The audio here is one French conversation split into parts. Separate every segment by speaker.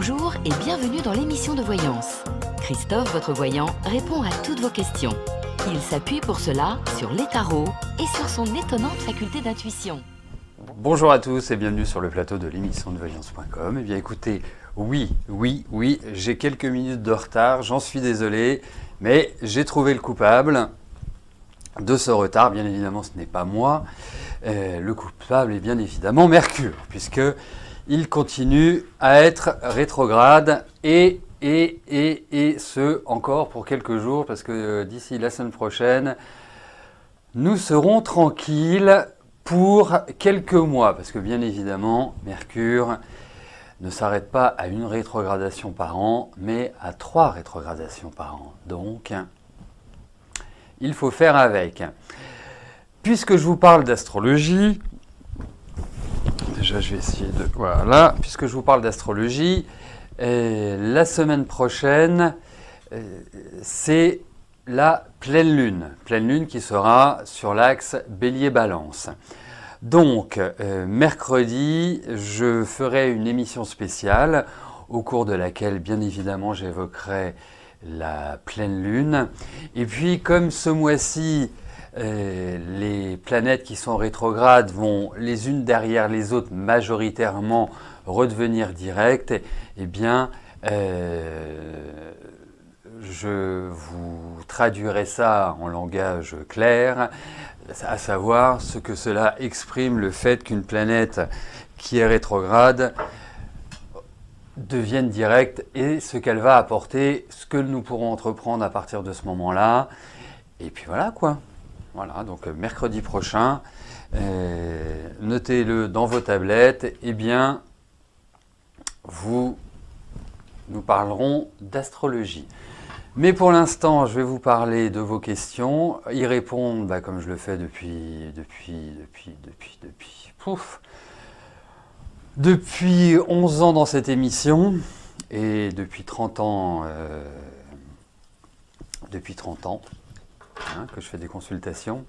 Speaker 1: Bonjour et bienvenue dans l'émission de voyance. Christophe, votre voyant, répond à toutes vos questions. Il s'appuie pour cela sur les tarots et sur son étonnante faculté d'intuition.
Speaker 2: Bonjour à tous et bienvenue sur le plateau de l'émission de voyance.com. Eh bien écoutez, oui, j'ai quelques minutes de retard, j'en suis désolé, mais j'ai trouvé le coupable de ce retard. Bien évidemment, ce n'est pas moi. Le coupable est bien évidemment Mercure, puisque il continue à être rétrograde et ce encore pour quelques jours, parce que d'ici la semaine prochaine, nous serons tranquilles pour quelques mois, parce que bien évidemment, Mercure ne s'arrête pas à une rétrogradation par an, mais à 3 rétrogradations par an. Donc, il faut faire avec. Puisque je vous parle d'astrologie, déjà je vais essayer de... Voilà, puisque je vous parle d'astrologie, la semaine prochaine, c'est la pleine lune qui sera sur l'axe Bélier-Balance. Donc, mercredi, je ferai une émission spéciale au cours de laquelle, bien évidemment, j'évoquerai la pleine lune. Et puis, comme ce mois-ci, les planètes qui sont rétrogrades vont les unes derrière les autres majoritairement redevenir directes, eh bien, je vous traduirai ça en langage clair, à savoir ce que cela exprime le fait qu'une planète qui est rétrograde devienne directe et ce qu'elle va apporter, ce que nous pourrons entreprendre à partir de ce moment-là. Et puis voilà quoi. Voilà, donc mercredi prochain, notez-le dans vos tablettes, eh bien, nous parlerons d'astrologie. Mais pour l'instant, je vais vous parler de vos questions, y répondre comme je le fais depuis 11 ans dans cette émission et depuis 30 ans, que je fais des consultations.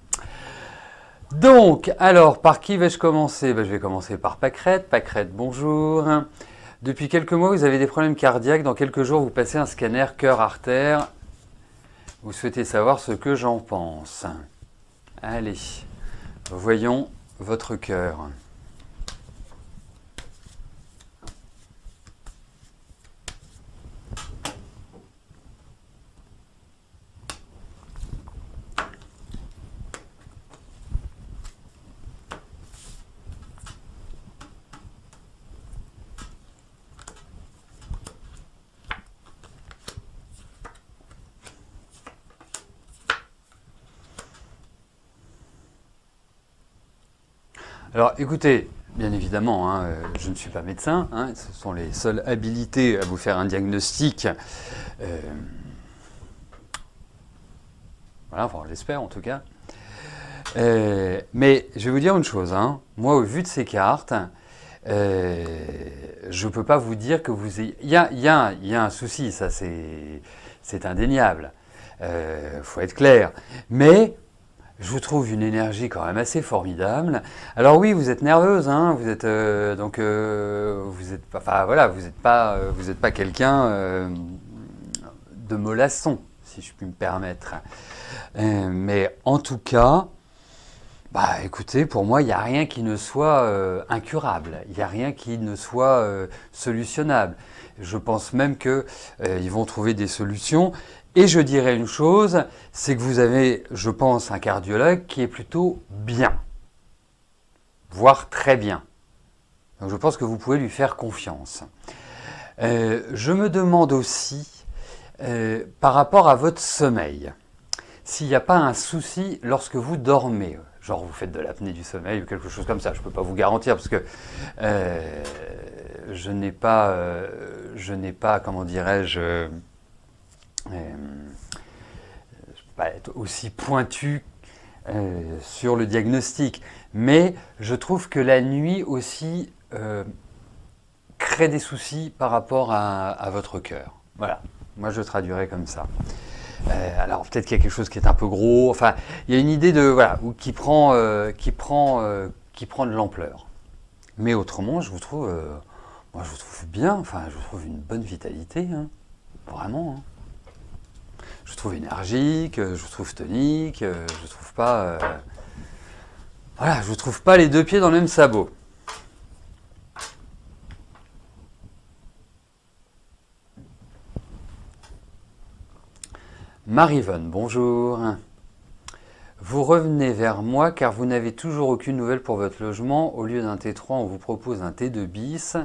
Speaker 2: Donc, alors, par qui vais-je commencer? Je vais commencer par Pâquerette. Pâquerette, bonjour. Depuis quelques mois, vous avez des problèmes cardiaques. Dans quelques jours, vous passez un scanner cœur-artère. Vous souhaitez savoir ce que j'en pense. Allez, voyons votre cœur. Alors écoutez, bien évidemment, je ne suis pas médecin, ce sont les seules habilités à vous faire un diagnostic. Voilà, enfin, on l'espère en tout cas. Mais je vais vous dire une chose, moi au vu de ces cartes, je ne peux pas vous dire que vous ayez... Il y a un souci, ça c'est indéniable, faut être clair. Mais... je vous trouve une énergie quand même assez formidable. Alors oui, vous êtes nerveuse, vous êtes vous êtes pas quelqu'un de mollasson, si je puis me permettre. Mais en tout cas, écoutez, pour moi, il n'y a rien qui ne soit incurable. Il n'y a rien qui ne soit solutionnable. Je pense même qu'ils vont trouver des solutions. Et je dirais une chose, c'est que vous avez, je pense, un cardiologue qui est plutôt bien, voire très bien. Donc je pense que vous pouvez lui faire confiance. Je me demande aussi, par rapport à votre sommeil, s'il n'y a pas un souci lorsque vous dormez, genre vous faites de l'apnée du sommeil ou quelque chose comme ça. Je ne peux pas vous garantir parce que je n'ai pas, comment dirais-je, je ne peux pas être aussi pointu sur le diagnostic, mais je trouve que la nuit aussi crée des soucis par rapport à votre cœur. Voilà, moi je traduirais comme ça. Alors peut-être qu'il y a quelque chose qui est un peu gros, enfin il y a une idée de qui prend de l'ampleur. Mais autrement, je vous trouve moi je vous trouve bien, enfin je vous trouve une bonne vitalité, hein. Vraiment. Hein. Je vous trouve énergique, je vous trouve tonique, je vous trouve pas... voilà, je vous trouve pas les deux pieds dans le même sabot. Marivonne, bonjour. Vous revenez vers moi car vous n'avez toujours aucune nouvelle pour votre logement. Au lieu d'un T3, on vous propose un T2 bis,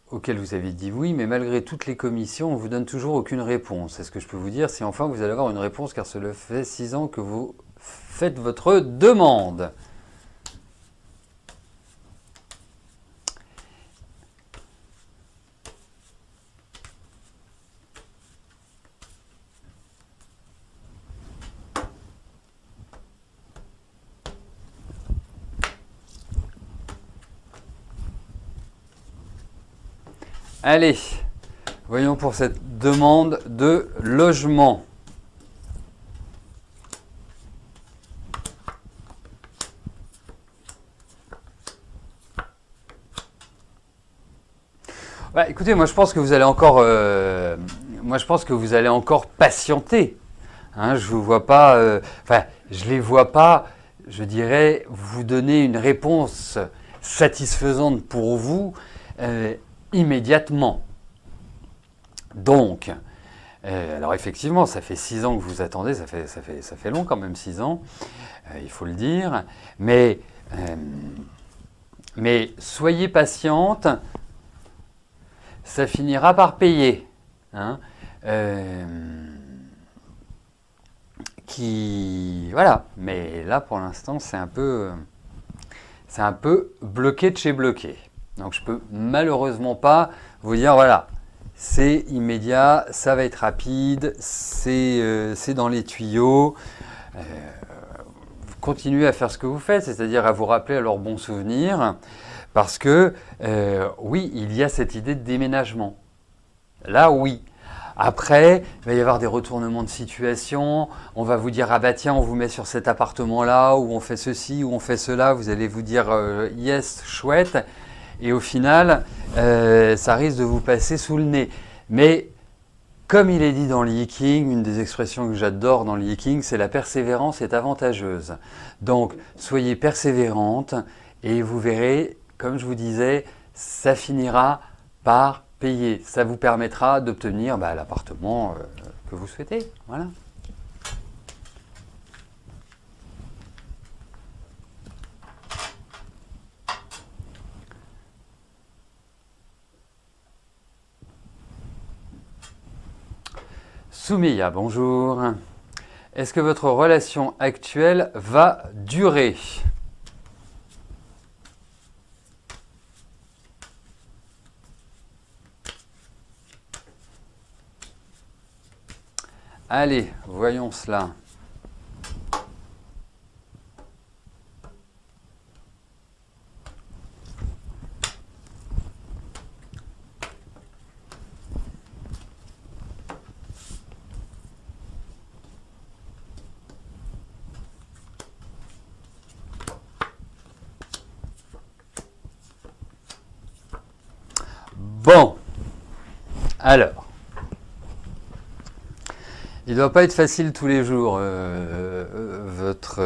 Speaker 2: auquel vous avez dit oui, mais malgré toutes les commissions, on vous donne toujours aucune réponse. Est-ce que je peux vous dire si enfin vous allez avoir une réponse car cela fait 6 ans que vous faites votre demande? Allez, voyons pour cette demande de logement. Bah, écoutez, moi je pense que vous allez encore, patienter. Hein, je vous vois pas, je les vois pas, je dirais, vous donner une réponse satisfaisante pour vous. Immédiatement. Donc, alors effectivement, ça fait 6 ans que vous attendez, ça fait long quand même 6 ans, il faut le dire, mais soyez patiente, ça finira par payer. Hein, voilà, mais là pour l'instant c'est un peu bloqué de chez bloqué. Donc je peux malheureusement pas vous dire voilà, c'est immédiat, ça va être rapide, c'est dans les tuyaux. Continuez à faire ce que vous faites, c'est-à-dire à vous rappeler à leurs bons souvenirs, parce que oui, il y a cette idée de déménagement. Là, oui. Après, il va y avoir des retournements de situation. On va vous dire, ah bah tiens, on vous met sur cet appartement-là, ou on fait ceci, ou on fait cela. Vous allez vous dire, yes, chouette. Et au final, ça risque de vous passer sous le nez. Mais comme il est dit dans le Yiking, une des expressions que j'adore dans le Yiking, c'est la persévérance est avantageuse. Donc, soyez persévérante et vous verrez, comme je vous disais, ça finira par payer. Ça vous permettra d'obtenir l'appartement que vous souhaitez. Voilà. Soumiya, bonjour. Est-ce que votre relation actuelle va durer? Allez, voyons cela. Bon, alors, il ne doit pas être facile tous les jours, votre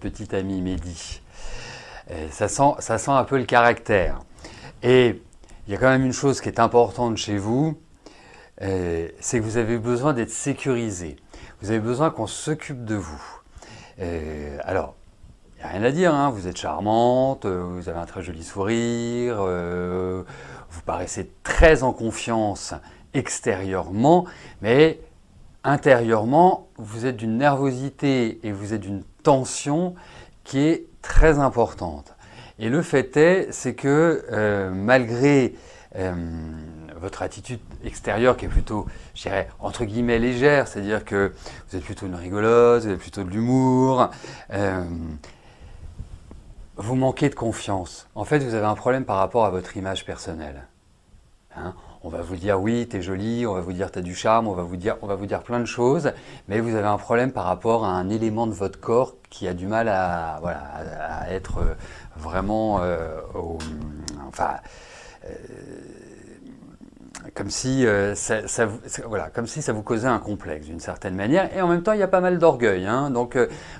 Speaker 2: petit ami Mehdi. Ça sent un peu le caractère. Et il y a quand même une chose qui est importante chez vous, c'est que vous avez besoin d'être sécurisé. Vous avez besoin qu'on s'occupe de vous. Alors, il n'y a rien à dire, hein, vous êtes charmante, vous avez un très joli sourire, vous paraissez très en confiance extérieurement, mais intérieurement, vous êtes d'une nervosité et vous êtes d'une tension qui est très importante. Et le fait est, c'est que malgré votre attitude extérieure qui est plutôt, je dirais, entre guillemets légère, c'est-à-dire que vous êtes plutôt une rigolote, vous avez plutôt de l'humour, vous manquez de confiance. En fait, vous avez un problème par rapport à votre image personnelle. Hein, on va vous dire oui, t'es jolie, on va vous dire t'as du charme, on va vous dire plein de choses, mais vous avez un problème par rapport à un élément de votre corps qui a du mal à être vraiment enfin, comme si, voilà, comme si ça vous causait un complexe d'une certaine manière. Et en même temps, il y a pas mal d'orgueil. Hein, donc,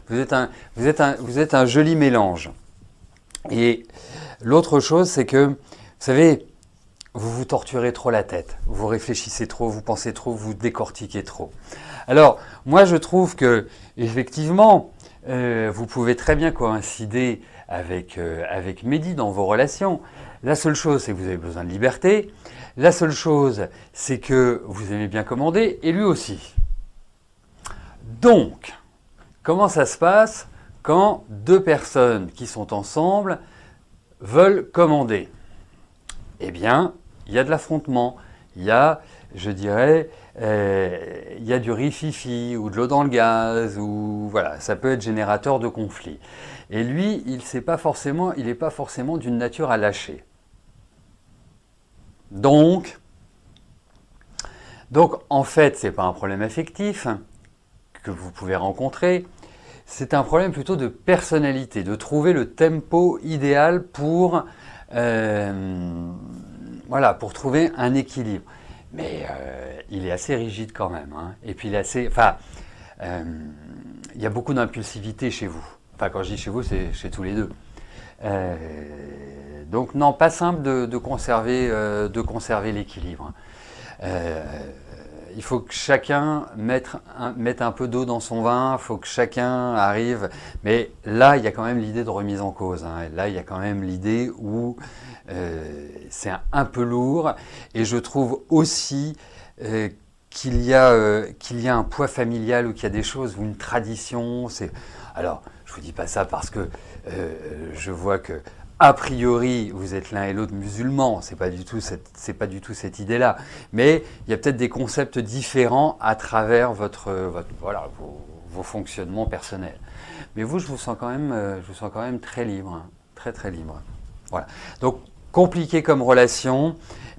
Speaker 2: vous êtes un joli mélange. Et l'autre chose, c'est que, vous savez, vous vous torturez trop la tête, vous réfléchissez trop, vous pensez trop, vous décortiquez trop. Alors, moi, je trouve que, effectivement, vous pouvez très bien coïncider avec Mehdi dans vos relations. La seule chose, c'est que vous avez besoin de liberté. La seule chose, c'est que vous aimez bien commander, et lui aussi. Donc, comment ça se passe quand deux personnes qui sont ensemble veulent commander? Eh bien, il y a de l'affrontement, il y a, je dirais, il y a du rififi ou de l'eau dans le gaz, ou voilà, ça peut être générateur de conflits. Et lui, il n'est pas forcément d'une nature à lâcher. Donc en fait, ce n'est pas un problème affectif que vous pouvez rencontrer, c'est un problème plutôt de personnalité, de trouver le tempo idéal pour, voilà, pour trouver un équilibre. Mais il est assez rigide quand même, hein. Et puis il est assez, enfin, il y a beaucoup d'impulsivité chez vous. Enfin, quand je dis chez vous, c'est chez tous les deux. Donc non, pas simple de conserver l'équilibre. Il faut que chacun mette un peu d'eau dans son vin, il faut que chacun arrive. Mais là, il y a quand même l'idée de remise en cause. Hein. Là, il y a quand même l'idée où c'est un peu lourd. Et je trouve aussi qu'il y a un poids familial ou qu'il y a des choses, ou une tradition. Alors, je ne vous dis pas ça parce que je vois que a priori, vous êtes l'un et l'autre musulmans, c'est pas du tout cette idée-là. Mais il y a peut-être des concepts différents à travers voilà, vos fonctionnements personnels. Mais vous, je vous sens quand même très libre, hein, très très libre. Voilà. Donc compliqué comme relation,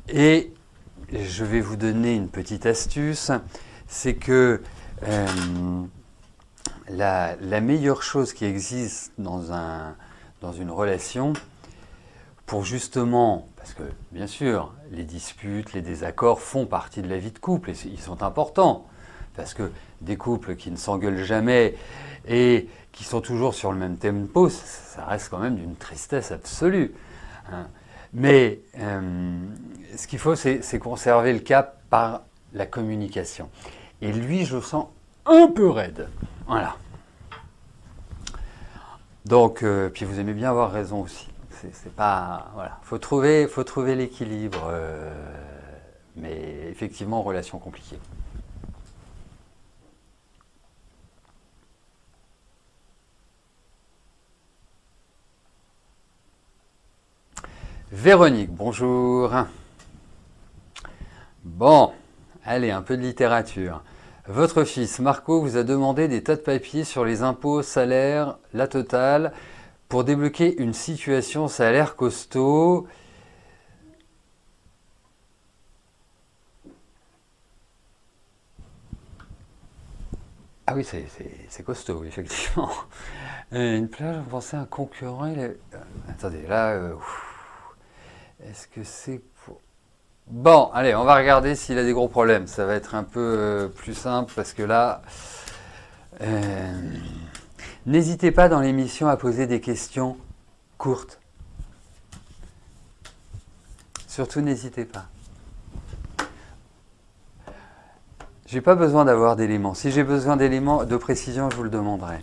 Speaker 2: et je vais vous donner une petite astuce, c'est que la meilleure chose qui existe dans une relation, pour justement, parce que bien sûr, les disputes, les désaccords font partie de la vie de couple, et ils sont importants, parce que des couples qui ne s'engueulent jamais et qui sont toujours sur le même tempo, ça reste quand même d'une tristesse absolue. Hein. Mais ce qu'il faut, c'est conserver le cap par la communication. Et lui, je le sens un peu raide. Voilà. Donc, puis vous aimez bien avoir raison aussi. C'est pas, voilà. Faut trouver l'équilibre, mais effectivement, relation compliquée. Véronique, bonjour. Bon, allez, un peu de littérature. Votre fils, Marco, vous a demandé des tas de papiers sur les impôts, salaires, la totale, pour débloquer une situation, ça a l'air costaud. Ah oui, c'est costaud, effectivement. Une plage, vous pensez à un concurrent, attendez, là, est-ce que c'est pour... Bon, allez, on va regarder s'il a des gros problèmes. Ça va être un peu plus simple, parce que là... N'hésitez pas dans l'émission à poser des questions courtes. Surtout, n'hésitez pas. Je n'ai pas besoin d'avoir d'éléments. Si j'ai besoin d'éléments de précision, je vous le demanderai.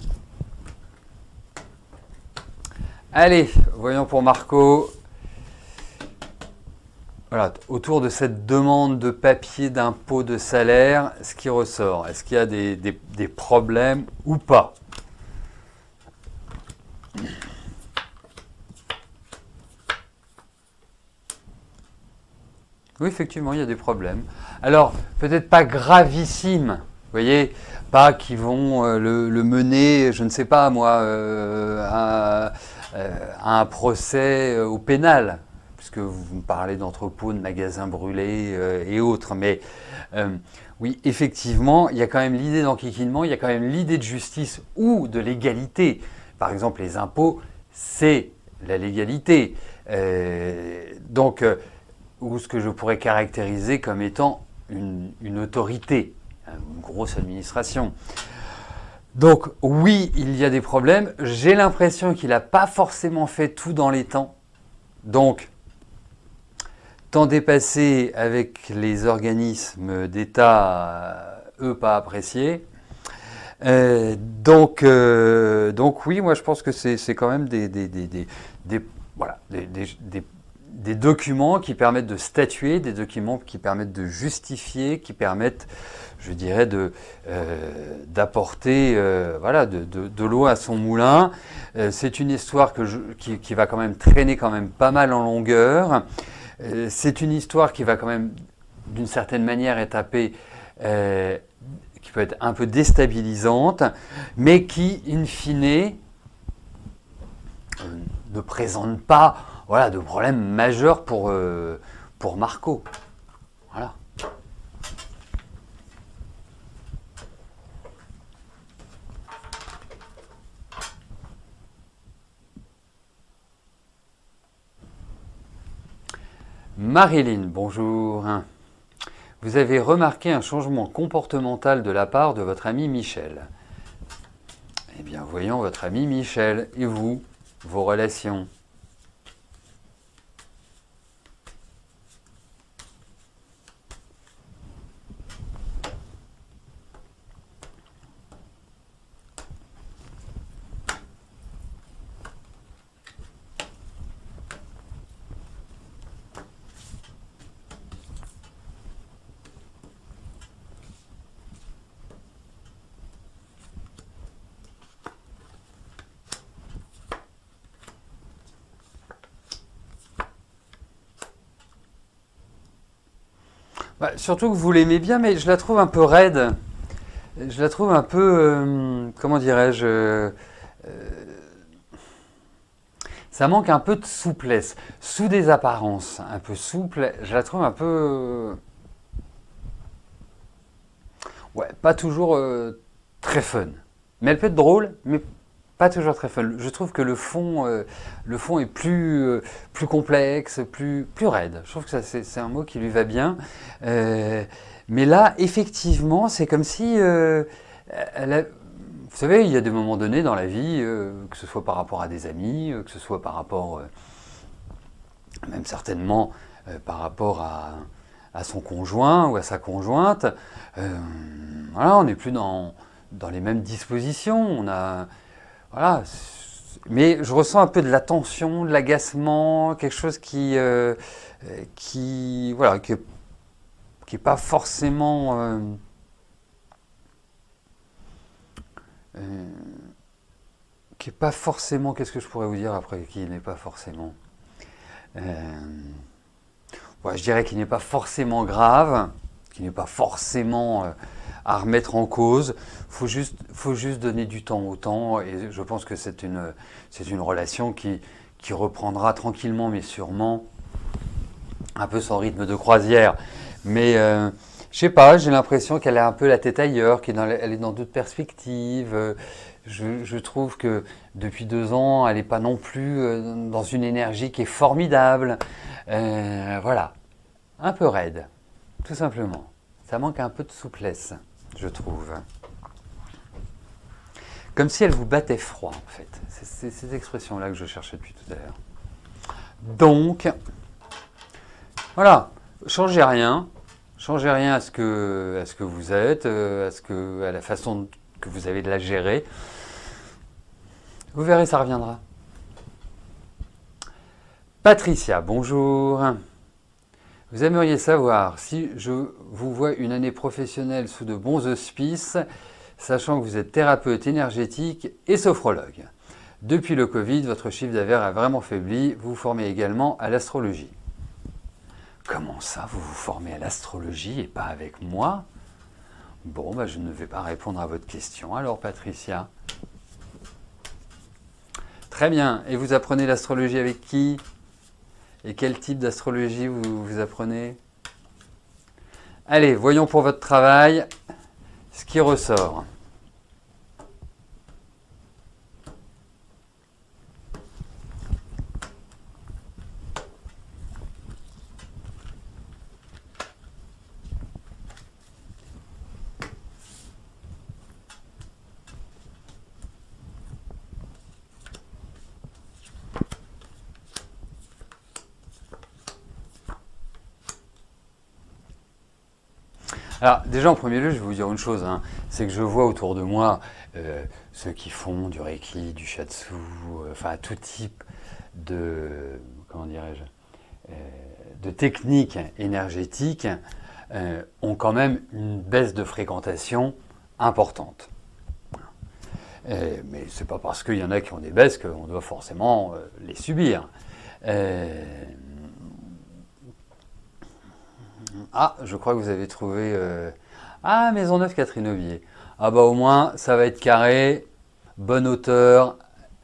Speaker 2: Allez, voyons pour Marco. Voilà, autour de cette demande de papier, d'impôt, de salaire, ce qui ressort. Est-ce qu'il y a des problèmes ou pas ? Oui, effectivement, il y a des problèmes. Alors, peut-être pas gravissimes, vous voyez, pas qui vont le mener, je ne sais pas moi, à un procès au pénal, puisque vous me parlez d'entrepôts, de magasins brûlés et autres. Mais oui, effectivement, il y a quand même l'idée d'enquiquinement, il y a quand même l'idée de justice ou de légalité. Par exemple, les impôts, c'est la légalité. Ou ce que je pourrais caractériser comme étant une autorité, une grosse administration. Donc oui, il y a des problèmes. J'ai l'impression qu'il n'a pas forcément fait tout dans les temps. Donc, temps dépassé avec les organismes d'État, eux, pas appréciés. Donc oui, moi je pense que c'est quand même des documents qui permettent de statuer, des documents qui permettent de justifier, qui permettent, je dirais, d'apporter de l'eau à son moulin. C'est une histoire qui va quand même traîner quand même pas mal en longueur. C'est une histoire qui va quand même, d'une certaine manière, étaper, qui peut être un peu déstabilisante, mais qui, in fine, ne présente pas de problème majeur pour Marco. Voilà. Marilyn, bonjour. Vous avez remarqué un changement comportemental de la part de votre ami Michel. Eh bien, voyons votre ami Michel et vous, vos relations. Surtout que vous l'aimez bien, mais je la trouve un peu raide. Je la trouve un peu, comment dirais-je, ça manque un peu de souplesse. Sous des apparences un peu souples, je la trouve un peu, pas toujours très fun. Mais elle peut être drôle, mais pas toujours très fun. Je trouve que le fond est plus complexe, plus raide. Je trouve que c'est un mot qui lui va bien. Mais là, effectivement, c'est comme si vous savez, il y a des moments donnés dans la vie, que ce soit par rapport à des amis, que ce soit par rapport, même certainement par rapport à son conjoint ou à sa conjointe, on n'est plus dans les mêmes dispositions. Voilà, mais je ressens un peu de la tension, de l'agacement, quelque chose qui est pas forcément qu'est-ce que je pourrais vous dire après, qui n'est pas forcément je dirais qu'il n'est pas forcément grave, qui n'est pas forcément à remettre en cause. Faut juste donner du temps au temps, et je pense que c'est une relation qui reprendra tranquillement mais sûrement un peu son rythme de croisière. Mais je sais pas, j'ai l'impression qu'elle a un peu la tête ailleurs, elle est dans d'autres perspectives. Je trouve que depuis 2 ans, elle n'est pas non plus dans une énergie qui est formidable. Voilà, un peu raide, tout simplement. Ça manque un peu de souplesse, je trouve. Comme si elle vous battait froid, en fait. C'est cette expression-là que je cherchais depuis tout à l'heure. Donc, voilà, changez rien. Changez rien à ce que vous êtes, à la façon que vous avez de la gérer. Vous verrez, ça reviendra. Patricia, bonjour. Vous aimeriez savoir si je vous vois une année professionnelle sous de bons auspices, sachant que vous êtes thérapeute énergétique et sophrologue. Depuis le Covid, votre chiffre d'affaires a vraiment faibli. Vous vous formez également à l'astrologie. Comment ça, vous vous formez à l'astrologie et pas avec moi? Bon, je ne vais pas répondre à votre question alors, Patricia. Très bien. Et vous apprenez l'astrologie avec qui? Et quel type d'astrologie vous apprenez? Allez, voyons pour votre travail ce qui ressort. Alors, déjà, en premier lieu, je vais vous dire une chose, hein, c'est que je vois autour de moi ceux qui font du Reiki, du Shiatsu, enfin, tout type de, comment dirais-je, de techniques énergétiques ont quand même une baisse de fréquentation importante. Mais c'est pas parce qu'il y en a qui ont des baisses qu'on doit forcément les subir. Ah, je crois que vous avez trouvé... Ah, Maisonneuve Catherine Aubier. Ah bah au moins, ça va être carré, bonne auteure.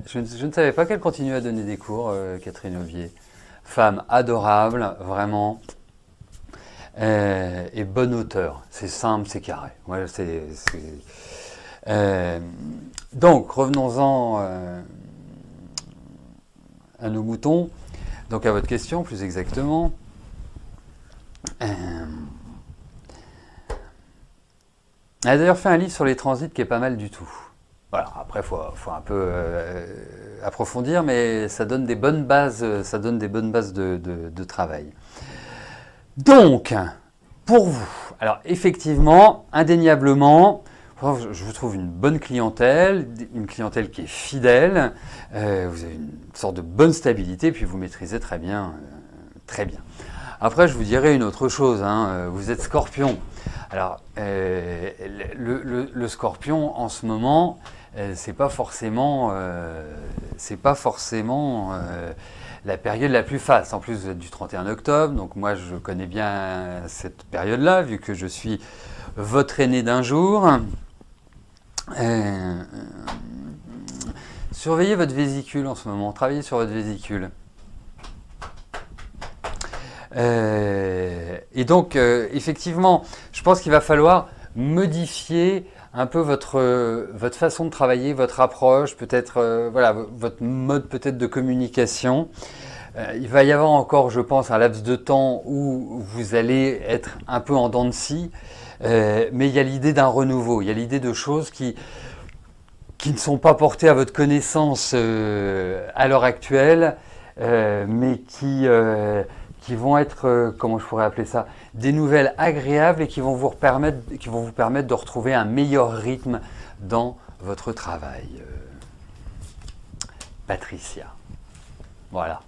Speaker 2: Je ne savais pas qu'elle continuait à donner des cours, Catherine Aubier. Femme adorable, vraiment. Et bonne auteure. C'est simple, c'est carré. Ouais, donc, revenons-en à nos moutons. Donc, à votre question, plus exactement. Elle a d'ailleurs fait un livre sur les transits qui est pas mal du tout. Voilà, après, il faut un peu approfondir, mais ça donne des bonnes bases, de travail. Donc, pour vous, alors effectivement, indéniablement, je vous trouve une bonne clientèle, une clientèle qui est fidèle, vous avez une sorte de bonne stabilité, puis vous maîtrisez très bien. Très bien. Après, je vous dirais une autre chose, hein, vous êtes Scorpion. Alors, le Scorpion, en ce moment, c'est pas forcément la période la plus faste. En plus, vous êtes du 31 octobre, donc moi, je connais bien cette période-là, vu que je suis votre aîné d'un jour. Surveillez votre vésicule en ce moment, travaillez sur votre vésicule. Et donc, effectivement, je pense qu'il va falloir modifier un peu votre façon de travailler, votre approche, peut-être voilà, votre mode peut-être de communication. Il va y avoir encore, je pense, un laps de temps où vous allez être un peu en dents de scie, mais il y a l'idée d'un renouveau, il y a l'idée de choses qui ne sont pas portées à votre connaissance à l'heure actuelle, mais qui vont être, comment je pourrais appeler ça, des nouvelles agréables et qui vont vous permettre de retrouver un meilleur rythme dans votre travail. Patricia. Voilà.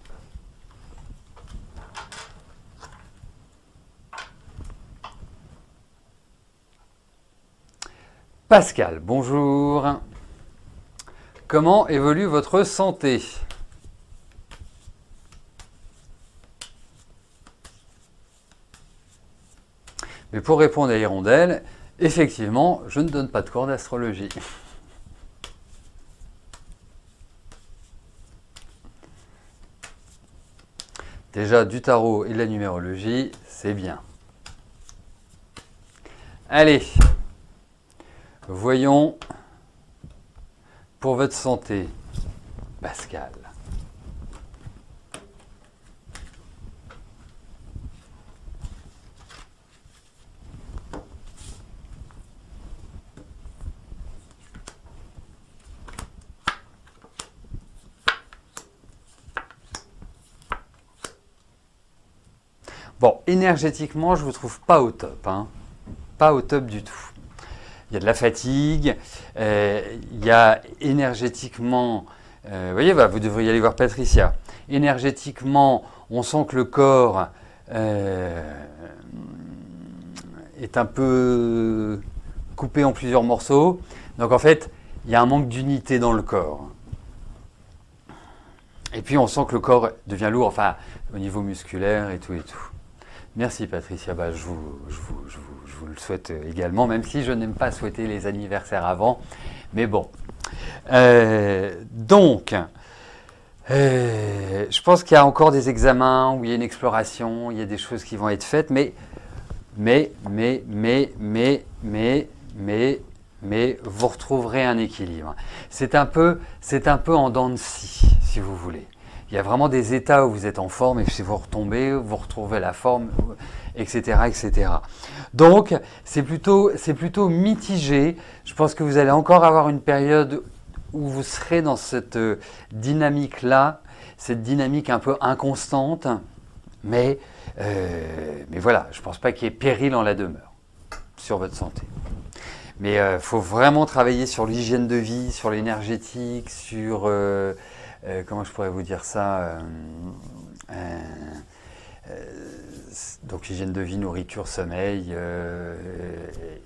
Speaker 2: Pascal, bonjour. Comment évolue votre santé ? Mais pour répondre à Hirondelle, effectivement, je ne donne pas de cours d'astrologie. Déjà, du tarot et de la numérologie, c'est bien. Allez, voyons pour votre santé, Pascal. Bon, énergétiquement, je ne vous trouve pas au top, hein. Pas au top du tout. Il y a de la fatigue, il y a énergétiquement, vous voyez, bah, vous devriez aller voir Patricia. Énergétiquement, on sent que le corps est un peu coupé en plusieurs morceaux. Donc en fait, il y a un manque d'unité dans le corps. Et puis on sent que le corps devient lourd, enfin, au niveau musculaire et tout et tout. Merci Patricia, bah, je vous le souhaite également, même si je n'aime pas souhaiter les anniversaires avant, mais bon. Donc, je pense qu'il y a encore des examens où il y a une exploration, il y a des choses qui vont être faites, mais vous retrouverez un équilibre. C'est un peu en dents de scie, si vous voulez. Il y a vraiment des états où vous êtes en forme et si vous retombez, vous retrouvez la forme, etc., etc. Donc, c'est plutôt mitigé. Je pense que vous allez encore avoir une période où vous serez dans cette dynamique-là, cette dynamique un peu inconstante, mais voilà, je ne pense pas qu'il y ait péril en la demeure. sur votre santé. Mais il faut vraiment travailler sur l'hygiène de vie, sur l'énergétique, sur... comment je pourrais vous dire ça donc hygiène de vie, nourriture, sommeil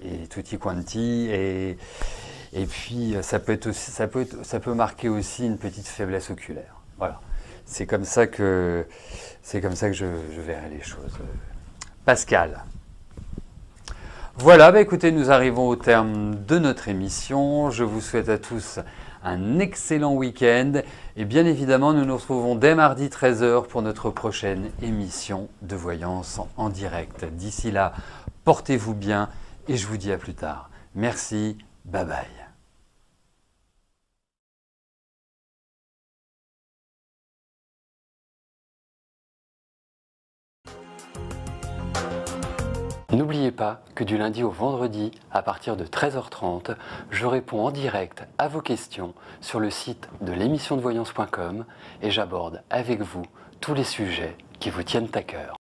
Speaker 2: et tutti quanti. Et puis ça peut marquer aussi une petite faiblesse oculaire. Voilà. C'est comme ça que je verrai les choses. Pascal. Voilà, écoutez, nous arrivons au terme de notre émission. Je vous souhaite à tous un excellent week-end. Et bien évidemment, nous nous retrouvons dès mardi 13h pour notre prochaine émission de voyance en direct. D'ici là, portez-vous bien et je vous dis à plus tard. Merci, bye bye. N'oubliez pas que du lundi au vendredi, à partir de 13h30, je réponds en direct à vos questions sur le site de l'émissiondevoyance.com et j'aborde avec vous tous les sujets qui vous tiennent à cœur.